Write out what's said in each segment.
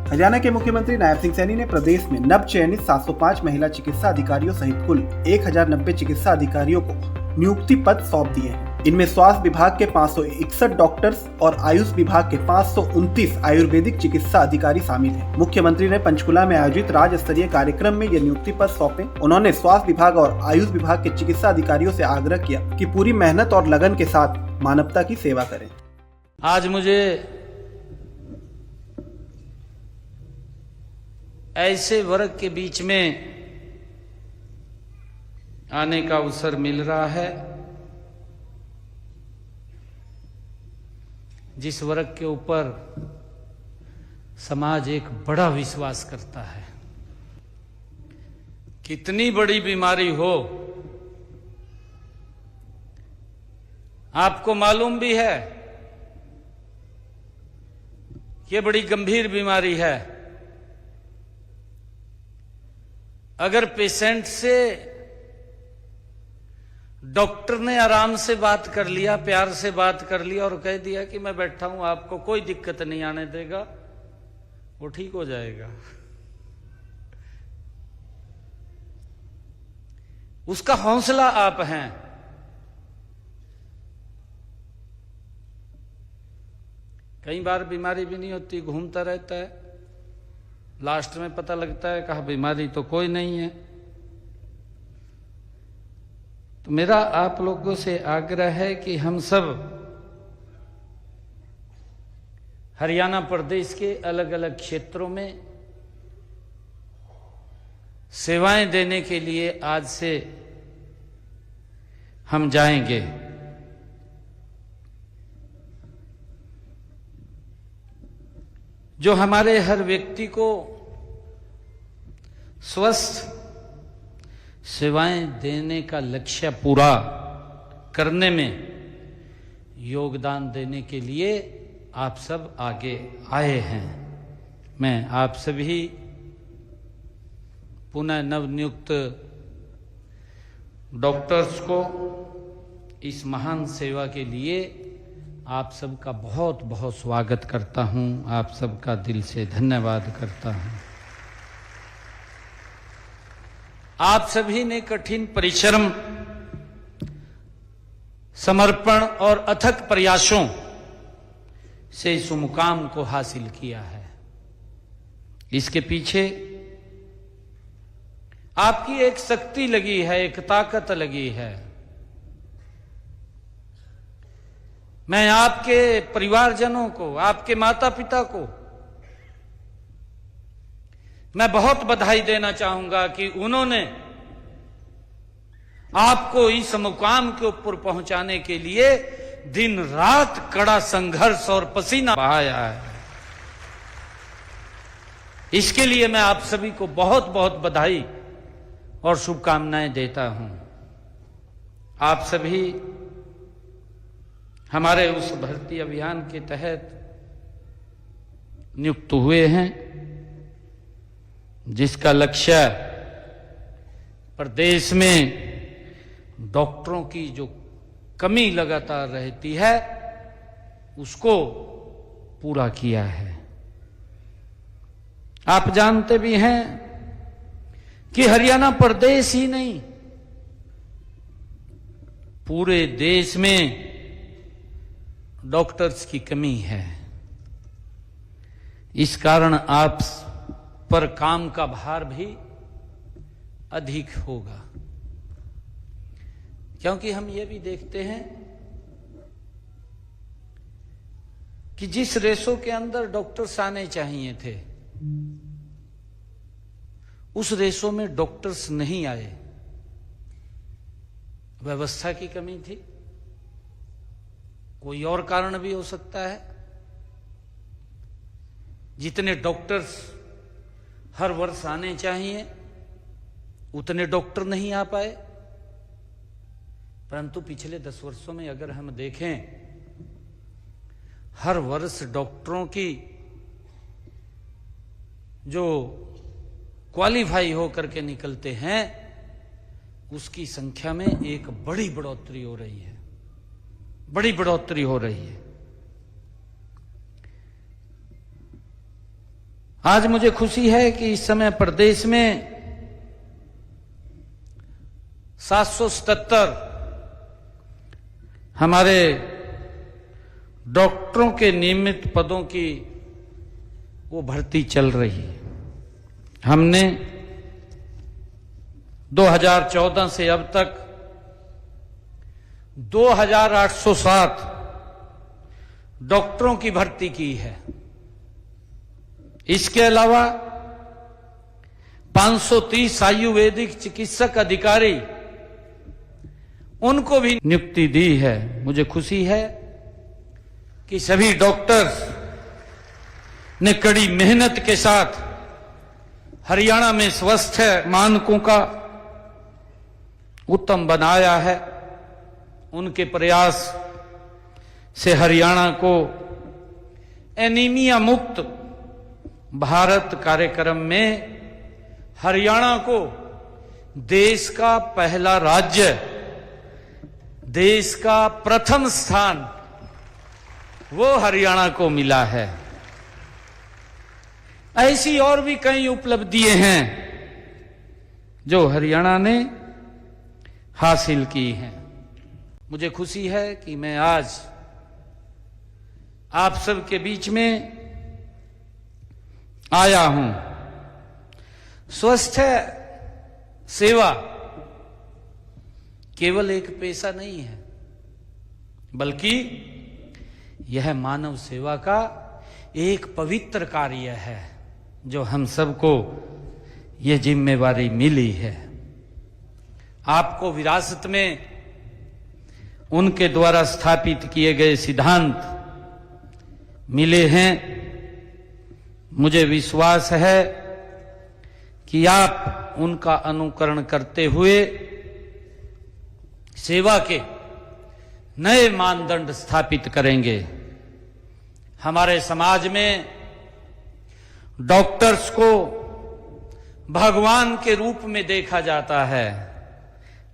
हरियाणा के मुख्यमंत्री नायब सिंह सैनी ने प्रदेश में नव चयनित 705 महिला चिकित्सा अधिकारियों सहित कुल 1090 चिकित्सा अधिकारियों को नियुक्ति पद सौंप दिए हैं। इनमें स्वास्थ्य विभाग के 561 डॉक्टर्स और आयुष विभाग के 529 आयुर्वेदिक चिकित्सा अधिकारी शामिल हैं। मुख्यमंत्री ने पंचकुला में आयोजित राज्य स्तरीय कार्यक्रम में ये नियुक्ति पद सौंपे। उन्होंने स्वास्थ्य विभाग और आयुष विभाग के चिकित्सा अधिकारियों से आग्रह किया कि पूरी मेहनत और लगन के साथ मानवता की सेवा करें। आज मुझे ऐसे वर्ग के बीच में आने का अवसर मिल रहा है जिस वर्ग के ऊपर समाज एक बड़ा विश्वास करता है। कितनी बड़ी बीमारी हो आपको मालूम भी है, ये बड़ी गंभीर बीमारी है। अगर पेशेंट से डॉक्टर ने आराम से बात कर लिया, प्यार से बात कर लिया और कह दिया कि मैं बैठा हूं, आपको कोई दिक्कत नहीं आने देगा, वो ठीक हो जाएगा। उसका हौसला आप हैं। कई बार बीमारी भी नहीं होती, घूमता रहता है, लास्ट में पता लगता है कहा बीमारी तो कोई नहीं है। तो मेरा आप लोगों से आग्रह है कि हम सब हरियाणा प्रदेश के अलग अलग क्षेत्रों में सेवाएं देने के लिए आज से हम जाएंगे। जो हमारे हर व्यक्ति को स्वस्थ सेवाएं देने का लक्ष्य पूरा करने में योगदान देने के लिए आप सब आगे आए हैं। मैं आप सभी पुनः नवनियुक्त डॉक्टर्स को इस महान सेवा के लिए आप सबका बहुत बहुत स्वागत करता हूं, आप सबका दिल से धन्यवाद करता हूं। आप सभी ने कठिन परिश्रम, समर्पण और अथक प्रयासों से इस मुकाम को हासिल किया है। इसके पीछे आपकी एक शक्ति लगी है, एक ताकत लगी है। मैं आपके परिवारजनों को, आपके माता पिता को मैं बहुत बधाई देना चाहूंगा कि उन्होंने आपको इस मुकाम के ऊपर पहुंचाने के लिए दिन रात कड़ा संघर्ष और पसीना बहाया है। इसके लिए मैं आप सभी को बहुत बहुत बधाई और शुभकामनाएं देता हूं। आप सभी हमारे उस भर्ती अभियान के तहत नियुक्त हुए हैं जिसका लक्ष्य प्रदेश में डॉक्टरों की जो कमी लगातार रहती है उसको पूरा किया है। आप जानते भी हैं कि हरियाणा प्रदेश ही नहीं, पूरे देश में डॉक्टर्स की कमी है। इस कारण आप पर काम का भार भी अधिक होगा, क्योंकि हम ये भी देखते हैं कि जिस रेशो के अंदर डॉक्टर्स आने चाहिए थे उस रेशो में डॉक्टर्स नहीं आए। व्यवस्था की कमी थी, कोई और कारण भी हो सकता है। जितने डॉक्टर्स हर वर्ष आने चाहिए उतने डॉक्टर नहीं आ पाए। परंतु पिछले 10 वर्षों में अगर हम देखें, हर वर्ष डॉक्टरों की जो क्वालिफाई होकर के निकलते हैं उसकी संख्या में एक बड़ी बढ़ोतरी हो रही है, बड़ी बढ़ोतरी हो रही है। आज मुझे खुशी है कि इस समय प्रदेश में 777 हमारे डॉक्टरों के नियमित पदों की वो भर्ती चल रही है। हमने 2014 से अब तक 2807 डॉक्टरों की भर्ती की है। इसके अलावा 530 आयुर्वेदिक चिकित्सक अधिकारी, उनको भी नियुक्ति दी है। मुझे खुशी है कि सभी डॉक्टर्स ने कड़ी मेहनत के साथ हरियाणा में स्वास्थ्य मानकों का उत्तम बनाया है। उनके प्रयास से हरियाणा को एनीमिया मुक्त भारत कार्यक्रम में हरियाणा को देश का पहला राज्य, देश का प्रथम स्थान वो हरियाणा को मिला है। ऐसी और भी कई उपलब्धियां हैं जो हरियाणा ने हासिल की हैं। मुझे खुशी है कि मैं आज आप सबके बीच में आया हूं। स्वास्थ्य सेवा केवल एक पेशा नहीं है, बल्कि यह मानव सेवा का एक पवित्र कार्य है जो हम सबको यह जिम्मेवारी मिली है। आपको विरासत में उनके द्वारा स्थापित किए गए सिद्धांत मिले हैं। मुझे विश्वास है कि आप उनका अनुकरण करते हुए सेवा के नए मानदंड स्थापित करेंगे। हमारे समाज में डॉक्टर्स को भगवान के रूप में देखा जाता है,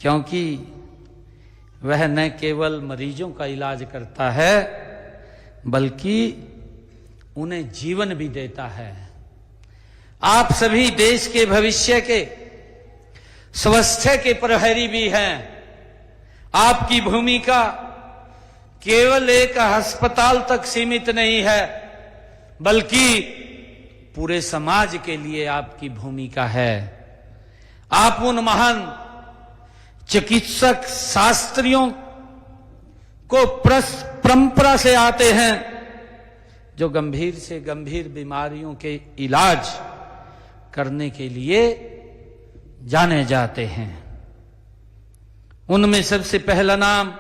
क्योंकि वह न केवल मरीजों का इलाज करता है बल्कि उन्हें जीवन भी देता है। आप सभी देश के भविष्य के स्वास्थ्य के प्रहरी भी हैं। आपकी भूमिका केवल एक अस्पताल तक सीमित नहीं है, बल्कि पूरे समाज के लिए आपकी भूमिका है। आप उन महान चिकित्सक शास्त्रियों को परंपरा से आते हैं जो गंभीर से गंभीर बीमारियों के इलाज करने के लिए जाने जाते हैं। उनमें सबसे पहला नाम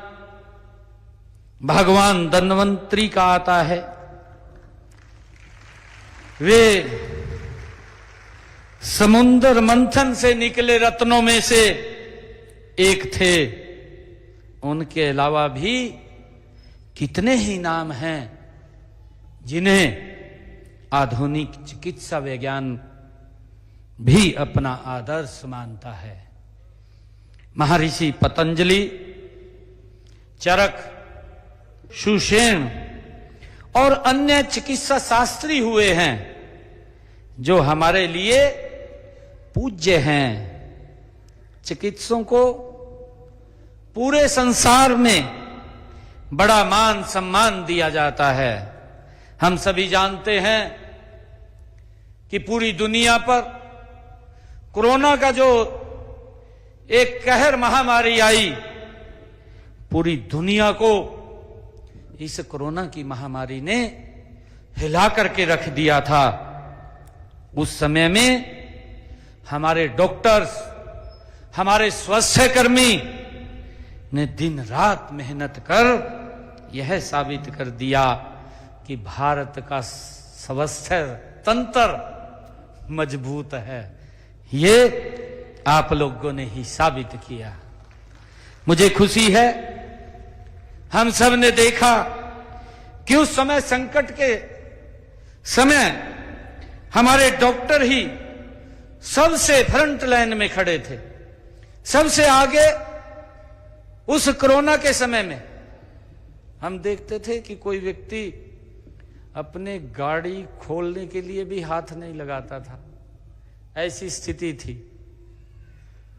भगवान धन्वंतरी का आता है। वे समुद्र मंथन से निकले रत्नों में से एक थे। उनके अलावा भी कितने ही नाम हैं जिन्हें आधुनिक चिकित्सा विज्ञान भी अपना आदर्श मानता है। महर्षि पतंजलि, चरक, सुषेण और अन्य चिकित्सा शास्त्री हुए हैं जो हमारे लिए पूज्य हैं। चिकित्सकों को पूरे संसार में बड़ा मान सम्मान दिया जाता है। हम सभी जानते हैं कि पूरी दुनिया पर कोरोना का जो एक कहर महामारी आई, पूरी दुनिया को इस कोरोना की महामारी ने हिला करके रख दिया था। उस समय में हमारे डॉक्टर्स, हमारे स्वास्थ्यकर्मी ने दिन रात मेहनत कर यह साबित कर दिया कि भारत का स्वास्थ्य तंत्र मजबूत है। ये आप लोगों ने ही साबित किया। मुझे खुशी है, हम सब ने देखा कि उस समय संकट के समय हमारे डॉक्टर ही सबसे फ्रंट लाइन में खड़े थे, सबसे आगे। उस कोरोना के समय में हम देखते थे कि कोई व्यक्ति अपने गाड़ी खोलने के लिए भी हाथ नहीं लगाता था। ऐसी स्थिति थी।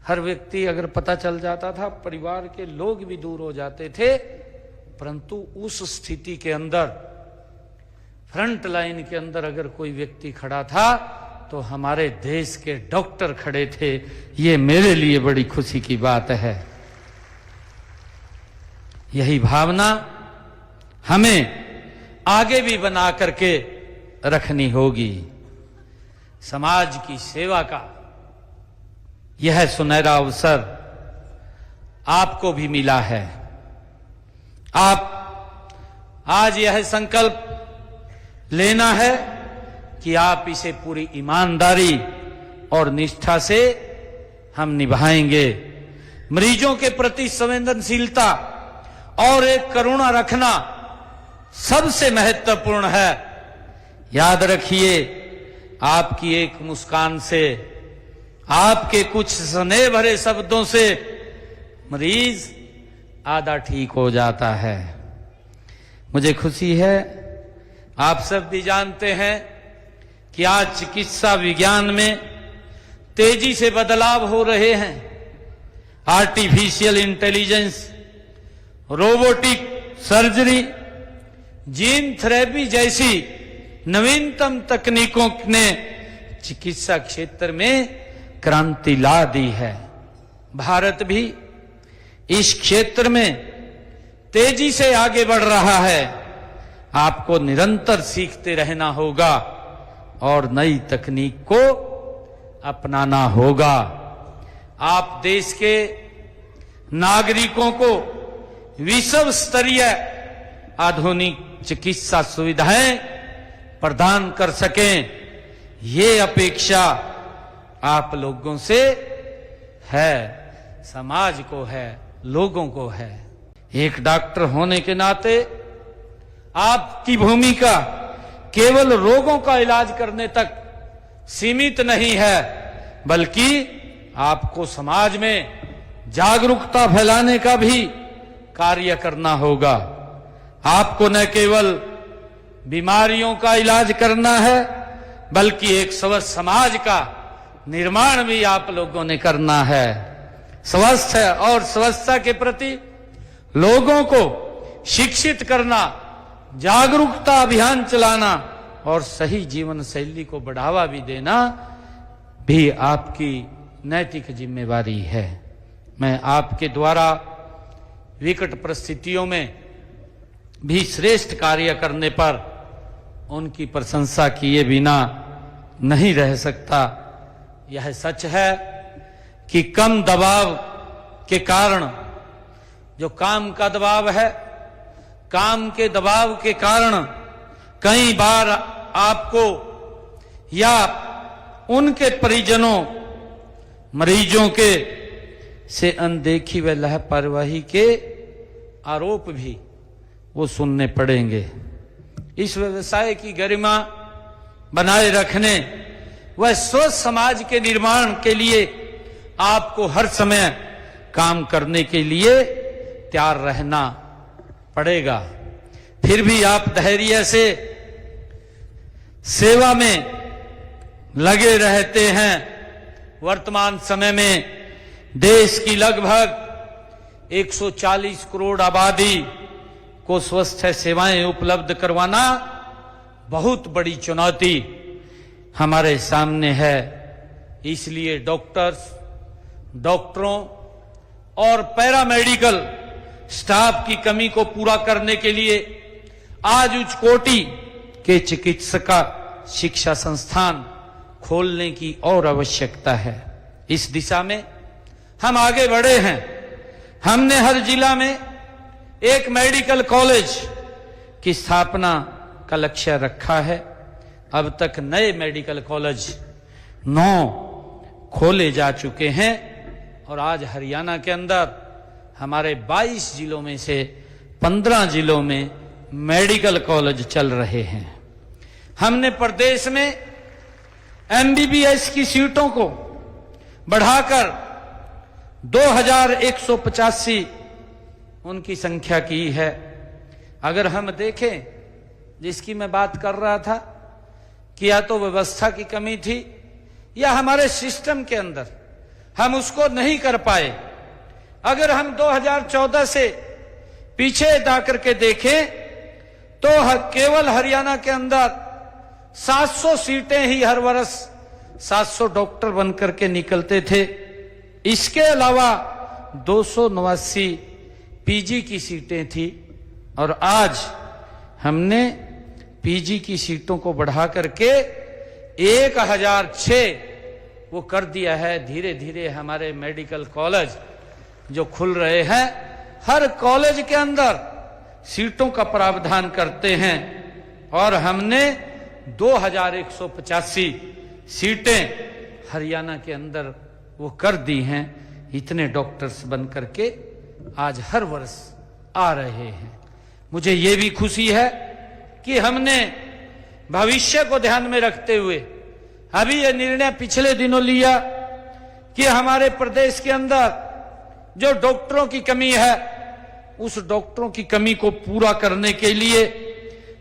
हर व्यक्ति अगर पता चल जाता था, परिवार के लोग भी दूर हो जाते थे। परंतु उस स्थिति के अंदर, फ्रंट लाइन के अंदर अगर कोई व्यक्ति खड़ा था तो हमारे देश के डॉक्टर खड़े थे। ये मेरे लिए बड़ी खुशी की बात है। यही भावना हमें आगे भी बना करके रखनी होगी। समाज की सेवा का यह सुनहरा अवसर आपको भी मिला है। आप आज यह संकल्प लेना है कि आप इसे पूरी ईमानदारी और निष्ठा से हम निभाएंगे। मरीजों के प्रति संवेदनशीलता और एक करुणा रखना सबसे महत्वपूर्ण है। याद रखिए, आपकी एक मुस्कान से, आपके कुछ स्नेह भरे शब्दों से मरीज आधा ठीक हो जाता है। मुझे खुशी है, आप सब भी जानते हैं कि आज चिकित्सा विज्ञान में तेजी से बदलाव हो रहे हैं। Artificial intelligence, robotic surgery, gene therapy जैसी नवीनतम तकनीकों ने चिकित्सा क्षेत्र में क्रांति ला दी है। भारत भी इस क्षेत्र में तेजी से आगे बढ़ रहा है। आपको निरंतर सीखते रहना होगा और नई तकनीक को अपनाना होगा। आप देश के नागरिकों को विश्व स्तरीय आधुनिक चिकित्सा सुविधाएं प्रदान कर सकें, ये अपेक्षा आप लोगों से है, समाज को है, लोगों को है। एक डॉक्टर होने के नाते आपकी भूमिका केवल रोगों का इलाज करने तक सीमित नहीं है, बल्कि आपको समाज में जागरूकता फैलाने का भी कार्य करना होगा। आपको न केवल बीमारियों का इलाज करना है, बल्कि एक स्वस्थ समाज का निर्माण भी आप लोगों ने करना है। स्वस्थ और स्वच्छता के प्रति लोगों को शिक्षित करना, जागरूकता अभियान चलाना और सही जीवन शैली को बढ़ावा भी देना भी आपकी नैतिक जिम्मेवारी है। मैं आपके द्वारा विकट परिस्थितियों में भी श्रेष्ठ कार्य करने पर उनकी प्रशंसा किए बिना नहीं रह सकता। यह सच है कि कम दबाव के कारण, जो काम का दबाव है, काम के दबाव के कारण कई बार आपको या उनके परिजनों, मरीजों के से अनदेखी व लापरवाही के आरोप भी वो सुनने पड़ेंगे। इस व्यवसाय की गरिमा बनाए रखने व स्वस्थ समाज के निर्माण के लिए आपको हर समय काम करने के लिए तैयार रहना पड़ेगा। फिर भी आप धैर्य से सेवा में लगे रहते हैं। वर्तमान समय में देश की लगभग 140 करोड़ आबादी को स्वास्थ्य सेवाएं उपलब्ध करवाना बहुत बड़ी चुनौती हमारे सामने है। इसलिए डॉक्टरों और पैरामेडिकल स्टाफ की कमी को पूरा करने के लिए आज उच्च कोटि के चिकित्सा शिक्षा संस्थान खोलने की और आवश्यकता है। इस दिशा में हम आगे बढ़े हैं। हमने हर जिला में एक मेडिकल कॉलेज की स्थापना का लक्ष्य रखा है। अब तक नए मेडिकल कॉलेज 9 खोले जा चुके हैं और आज हरियाणा के अंदर हमारे 22 जिलों में से 15 जिलों में मेडिकल कॉलेज चल रहे हैं। हमने प्रदेश में एमबीबीएस की सीटों को बढ़ाकर 2185 उनकी संख्या की है। अगर हम देखें जिसकी मैं बात कर रहा था कि या तो व्यवस्था की कमी थी या हमारे सिस्टम के अंदर हम उसको नहीं कर पाए। अगर हम 2014 से पीछे जा करके देखें तो केवल हरियाणा के अंदर 700 सीटें ही हर वर्ष 700 डॉक्टर बनकर के निकलते थे। इसके अलावा 289 पीजी की सीटें थी और आज हमने पीजी की सीटों को बढ़ा करके 1006 वो कर दिया है। धीरे धीरे हमारे मेडिकल कॉलेज जो खुल रहे हैं, हर कॉलेज के अंदर सीटों का प्रावधान करते हैं और हमने 2185 सीटें हरियाणा के अंदर वो कर दी हैं। इतने डॉक्टर्स बन करके आज हर वर्ष आ रहे हैं। मुझे ये भी खुशी है कि हमने भविष्य को ध्यान में रखते हुए अभी ये निर्णय पिछले दिनों लिया कि हमारे प्रदेश के अंदर जो डॉक्टरों की कमी है, उस डॉक्टरों की कमी को पूरा करने के लिए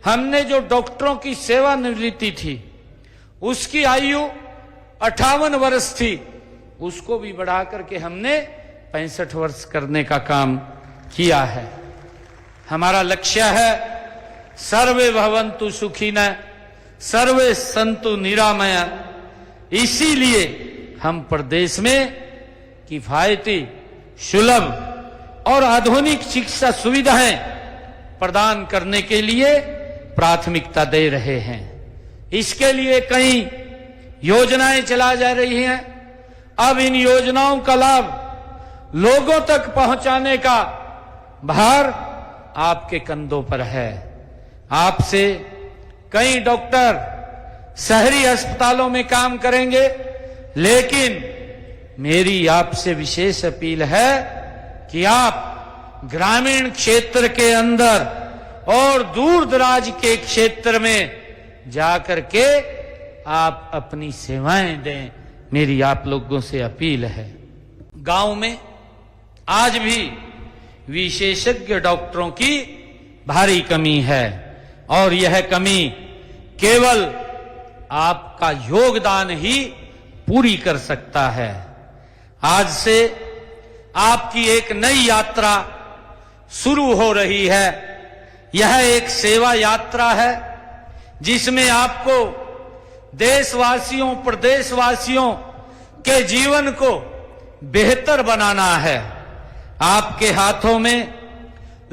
हमने जो डॉक्टरों की सेवानिवृत्ति थी उसकी आयु 58 वर्ष थी, उसको भी बढ़ा करके हमने 65 वर्ष करने का काम किया है। हमारा लक्ष्य है सर्वे भवन्तु सुखिनः सर्वे सन्तु निरामया। इसीलिए हम प्रदेश में किफायती, सुलभ और आधुनिक चिकित्सा सुविधाएं प्रदान करने के लिए प्राथमिकता दे रहे हैं। इसके लिए कई योजनाएं चला जा रही हैं। अब इन योजनाओं का लाभ लोगों तक पहुंचाने का भार आपके कंधों पर है। आपसे कई डॉक्टर शहरी अस्पतालों में काम करेंगे, लेकिन मेरी आपसे विशेष अपील है कि आप ग्रामीण क्षेत्र के अंदर और दूर दराज के क्षेत्र में जाकर के आप अपनी सेवाएं दें। मेरी आप लोगों से अपील है। गांव में आज भी विशेषज्ञ डॉक्टरों की भारी कमी है और यह कमी केवल आपका योगदान ही पूरी कर सकता है। आज से आपकी एक नई यात्रा शुरू हो रही है। यह एक सेवा यात्रा है जिसमें आपको देशवासियों, प्रदेशवासियों के जीवन को बेहतर बनाना है। आपके हाथों में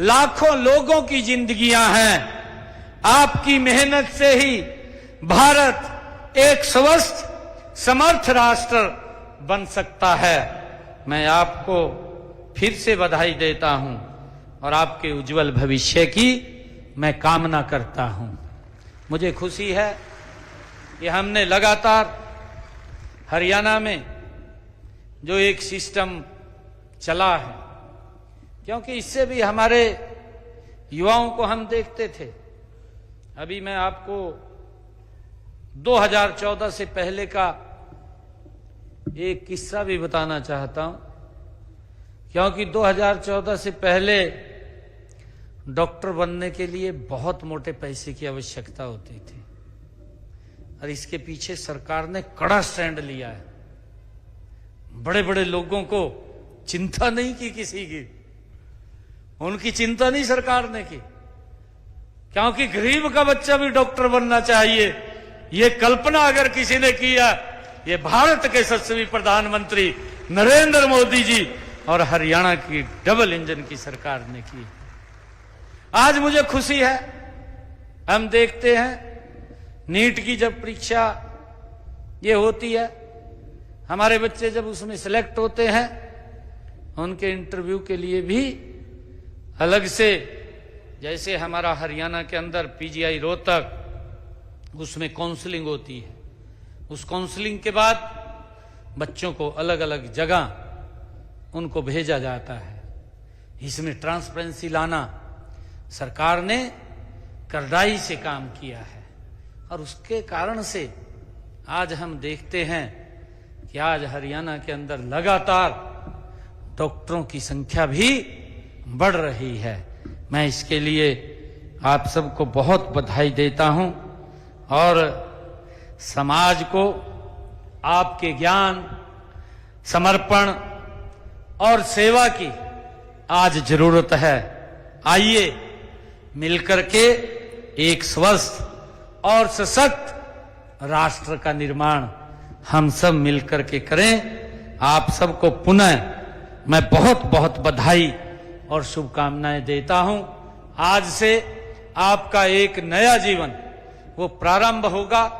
लाखों लोगों की जिंदगियां हैं। आपकी मेहनत से ही भारत एक स्वस्थ, समर्थ राष्ट्र बन सकता है। मैं आपको फिर से बधाई देता हूं और आपके उज्जवल भविष्य की मैं कामना करता हूं। मुझे खुशी है कि हमने लगातार हरियाणा में जो एक सिस्टम चला है, क्योंकि इससे भी हमारे युवाओं को हम देखते थे। अभी मैं आपको 2014 से पहले का एक किस्सा भी बताना चाहता हूं, क्योंकि 2014 से पहले डॉक्टर बनने के लिए बहुत मोटे पैसे की आवश्यकता होती थी और इसके पीछे सरकार ने कड़ा स्टैंड लिया है। बड़े बड़े लोगों को चिंता नहीं की किसी की, उनकी चिंता नहीं सरकार ने की, क्योंकि गरीब का बच्चा भी डॉक्टर बनना चाहिए। ये कल्पना अगर किसी ने किया, ये भारत के यशस्वी प्रधानमंत्री नरेंद्र मोदी जी और हरियाणा की डबल इंजन की सरकार ने की। आज मुझे खुशी है, हम देखते हैं नीट की जब परीक्षा ये होती है, हमारे बच्चे जब उसमें सिलेक्ट होते हैं, उनके इंटरव्यू के लिए भी अलग से, जैसे हमारा हरियाणा के अंदर पीजीआई रोहतक, उसमें काउंसलिंग होती है। उस काउंसलिंग के बाद बच्चों को अलग अलग जगह उनको भेजा जाता है। इसमें ट्रांसपेरेंसी लाना सरकार ने कड़ाई से काम किया है और उसके कारण से आज हम देखते हैं कि आज हरियाणा के अंदर लगातार डॉक्टरों की संख्या भी बढ़ रही है। मैं इसके लिए आप सबको बहुत बधाई देता हूं और समाज को आपके ज्ञान, समर्पण और सेवा की आज जरूरत है। आइए मिलकर के एक स्वस्थ और सशक्त राष्ट्र का निर्माण हम सब मिलकर के करें। आप सबको पुनः मैं बहुत बहुत बधाई और शुभकामनाएं देता हूं। आज से आपका एक नया जीवन वो प्रारंभ होगा।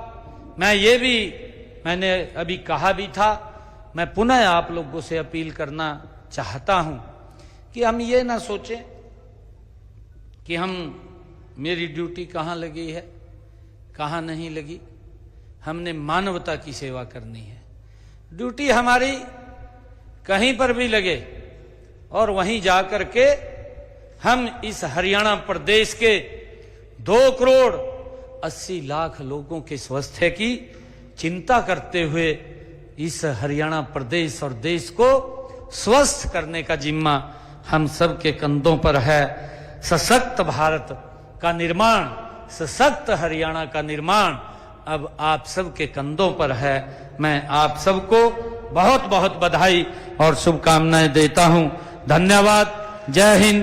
मैंने अभी कहा भी था, मैं पुनः आप लोगों से अपील करना चाहता हूं कि हम ये ना सोचें कि मेरी ड्यूटी कहाँ लगी है, कहाँ नहीं लगी। हमने मानवता की सेवा करनी है। ड्यूटी हमारी कहीं पर भी लगे और वहीं जाकर के हम इस हरियाणा प्रदेश के 2,80,00,000 लोगों के स्वास्थ्य की चिंता करते हुए इस हरियाणा प्रदेश और देश को स्वस्थ करने का जिम्मा हम सब के कंधों पर है। सशक्त भारत का निर्माण, सशक्त हरियाणा का निर्माण अब आप सब के कंधों पर है। मैं आप सबको बहुत बहुत बधाई और शुभकामनाएं देता हूं। धन्यवाद। जय हिंद,